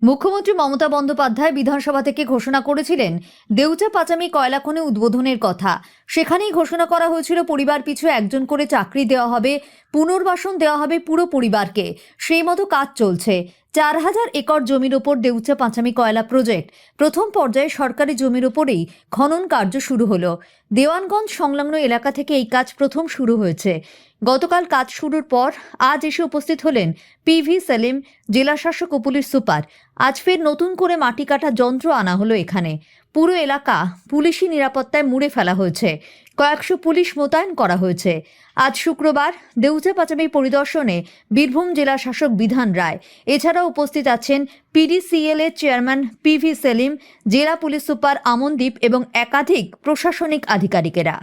মুখ্যমন্ত্রী মমতা বন্দ্যোপাধ্যায় বিধানসভা থেকে ঘোষণা করেছিলেন দেউচা পাচামি কয়লা খনি উদ্বোধনের কথা। সেখানেই ঘোষণা করা হয়েছিল পরিবার পিছু একজন করে চাকরি দেওয়া হবে, পুনর্বাসন দেওয়া হবে পুরো পরিবারকে। সেই মতো কাজ চলছে। ৪,০০০ একর জমির ওপর দেউচা পাচামি কয়লা প্রজেক্ট। প্রথম পর্যায়ে সরকারি জমির ওপরেই খনন কার্য শুরু হলো। দেওয়ানগঞ্জ সংলগ্ন এলাকা থেকে এই কাজ প্রথম শুরু হয়েছে। গতকাল কাজ শুরুর পর আজ এসে উপস্থিত হলেন পিভি সেলিম, জেলা শাসক ও পুলিশ সুপার। আজ ফের নতুন করে মাটি কাটা যন্ত্র আনা হলো এখানে। পুরো এলাকা পুলিশি নিরাপত্তায় মুড়ে ফেলা হয়েছে। কয়েকশো পুলিশ মোতায়েন করা হয়েছে। আজ শুক্রবার দেউচা পাচামি পরিদর্শনে বীরভূম জেলা শাসক বিধান রায়। এছাড়াও উপস্থিত আছেন পিডিসিএল এর চেয়ারম্যান পিভি সেলিম, জেলা পুলিশ সুপার আমনদীপ এবং একাধিক প্রশাসনিক আধিকারিকেরা।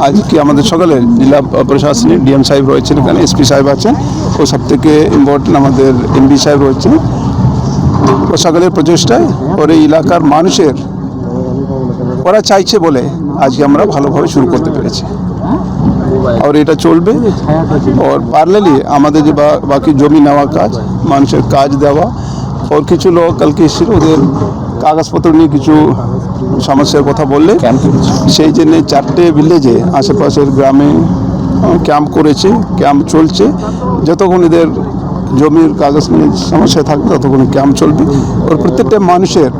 আজকে আমাদের সকালে জেলা প্রশাসনিক ডিএম সাহেব রয়েছেন, এখানে এসপি সাহেব আছেন ও সব থেকে ইম্পর্টেন্ট আমাদের এমপি সাহেব রয়েছেন। ও সকালের প্রচেষ্টায় ওর এই এলাকার মানুষের ওরা চাইছে বলে আজকে আমরা ভালোভাবে শুরু করতে পেরেছি। আর এটা চলবে। আর প্যারালালি আমাদের যে বাকি জমি নেওয়া কাজ, মানুষের কাজ দেওয়া, ওর কিছু লোক কালকে এসেছিল, ওদের কাগজপত্র নিয়ে কিছু সমস্যার কথা বললে সেই জন্য 4টে ভিলেজে আশেপাশের গ্রামে ক্যাম্প করেছে, ক্যাম্প চলছে। যতক্ষণ এদের জমির কাগজ নিয়ে সমস্যা থাকবে ততক্ষণ ক্যাম্প চলবে। ওর প্রত্যেকটা মানুষের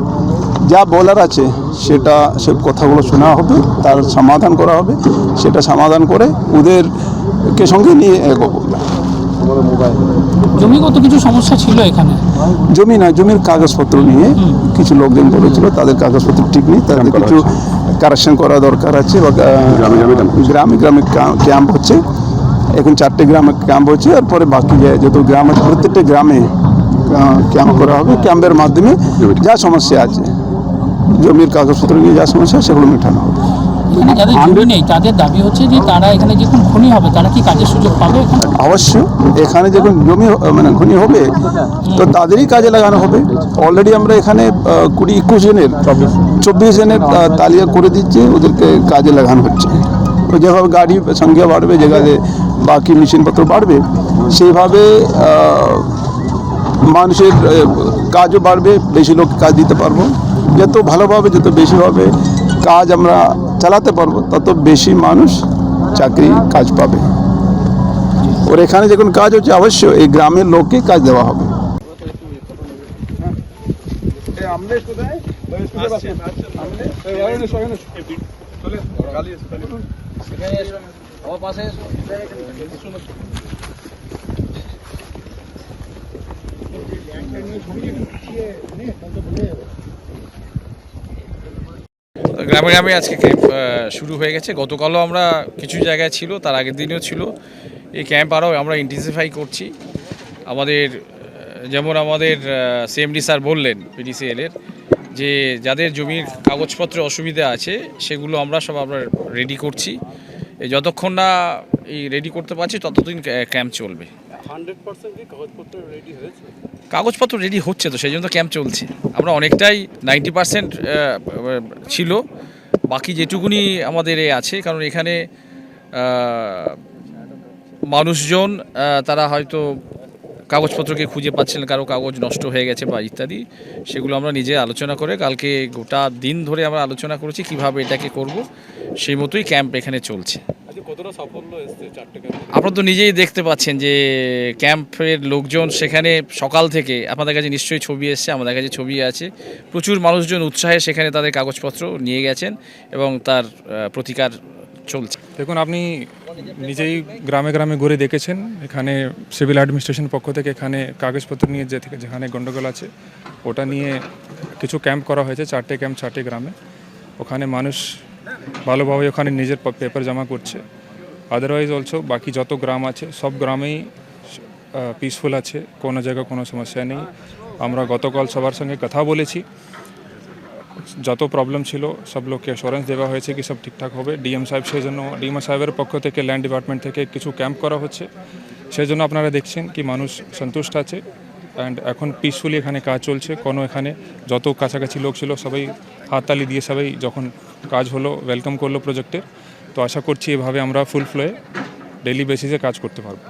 যা বলার আছে সেটা সব কথাগুলো শোনা হবে, তার সমাধান করা হবে। সেটা সমাধান করে ওদেরকে সঙ্গে নিয়ে এগোবো। জমিগত কিছু সমস্যা ছিল এখানে, জমি না, জমির কাগজপত্র নিয়ে কিছু লোকজন বলেছিল তাদের কাগজপত্র ঠিক নেই, তাদের কিছু কারেকশন করা দরকার আছে। গ্রামে গ্রামে ক্যাম্প হচ্ছে, এখন 4টে গ্রামে ক্যাম্প হচ্ছে। আর পরে বাকি যত গ্রাম আছে প্রত্যেকটা গ্রামে ক্যাম্প করা হবে। ক্যাম্পের মাধ্যমে যা সমস্যা আছে, জমির কাগজপত্র নিয়ে যা সমস্যা সেগুলো মেটানো হবে। এখানে যাদের জমি নেই তাদের দাবি হচ্ছে যে তারা এখানে যখন খনি হবে তারা কি কাজের সুযোগ পাবে? অবশ্য এখানে যখন জমি খনি হবে তো তাদেরই কাজে লাগানো হবে। অলরেডি আমরা এখানে 20-21 জনের 24 জনের তালিকা করে দিচ্ছি, ওদেরকে কাজে লাগানো হচ্ছে। তো যেভাবে গাড়ি সংখ্যা বাড়বে, যেখানে বাকি মেশিনপত্র বাড়বে, সেইভাবে মানুষের কাজও বাড়বে, বেশি লোক কাজ দিতে পারবো। যত ভালোভাবে যত বেশিভাবে কাজ আমরা চালাতে পারবো তত বেশি মানুষ চাকরি কাজ পাবে। ওর এখানে যখন কাজ হচ্ছে অবশ্য এই গ্রামের লোককে কাজ দেওয়া হবে। গ্রামে গ্রামে আজকে ক্যাম্প শুরু হয়ে গেছে। গতকালও আমরা কিছু জায়গায় ছিল, তার আগের দিনও ছিল। এই ক্যাম্প আরও আমরা ইন্টেন্সিফাই করছি। যেমন আমাদের সিএমডি স্যার বললেন পিডিসিএলের যে যাদের জমির কাগজপত্রে অসুবিধা আছে সেগুলো আমরা রেডি করছি। যতক্ষণ না এই রেডি করতে পারছি ততদিন ক্যাম্প চলবে। 100% কি কাগজপত্র রেডি হয়েছে? কাগজপত্র রেডি হচ্ছে, তো সেই জন্য তো ক্যাম্প চলছে। আমরা অনেকটাই 90% ছিল, বাকি যেটুকুনি আমাদের আছে। কারণ এখানে মানুষজন তারা হয়তো কাগজপত্রকে খুঁজে পাচ্ছেন, কারো কাগজ নষ্ট হয়ে গেছে বা ইত্যাদি, সেগুলো আমরা নিজে আলোচনা করে কালকে গোটা দিন ধরে আমরা আলোচনা করেছি কিভাবে এটাকে করব। সেই মতোই ক্যাম্প এখানে চলছে। কতটা সাফল্য এসেছে 4টে ক্যাম্প? আপনারা তো নিজেই দেখতে পাচ্ছেন যে ক্যাম্পের লোকজন সেখানে সকাল থেকে, আপনাদের কাছে নিশ্চয়ই ছবি এসছে, আমাদের কাছে ছবি আছে, প্রচুর মানুষজন উৎসাহে সেখানে তাদের কাগজপত্র নিয়ে গেছেন এবং তার প্রতিকার চলছে। দেখুন, আপনি নিজেই গ্রামে গ্রামে ঘুরে দেখেছেন, এখানে সিভিল অ্যাডমিনিস্ট্রেশন পক্ষ থেকে এখানে কাগজপত্র নিয়ে যেখানে গণ্ডগোল আছে ওটা নিয়ে কিছু ক্যাম্প করা হয়েছে। 4টে ক্যাম্প 4টে গ্রামে। ওখানে মানুষ ভালোভাবে ওখানে নিজের পেপার জমা করছে। আদারওয়াইজ অলসো বাকি যত গ্রাম আছে সব গ্রামেই পিসফুল আছে, কোনো জায়গায় কোনো সমস্যা নেই। আমরা গতকাল সবার সঙ্গে কথা বলেছি, যত প্রবলেম ছিল সব লোককে অ্যাসুরেন্স দেওয়া হয়েছে কি সব ঠিকঠাক হবে। ডিএম সাহেব সেই জন্য ডিএম সাহেবের পক্ষ থেকে ল্যান্ড ডিপার্টমেন্ট থেকে কিছু ক্যাম্প করা হচ্ছে, সেই জন্য আপনারা দেখছেন কি মানুষ সন্তুষ্ট আছে অ্যান্ড এখন পিসফুলি এখানে কাজ চলছে। কোনো এখানে যত কাছাকাছি লোক ছিল সবাই হাততালি দিয়ে সবাই যখন কাজ হলো ওয়েলকাম করলো প্রজেক্টের। তো আশা করছি এভাবে আমরা ফুল ফ্লোয়ে ডেইলি বেসিসে কাজ করতে পারবো।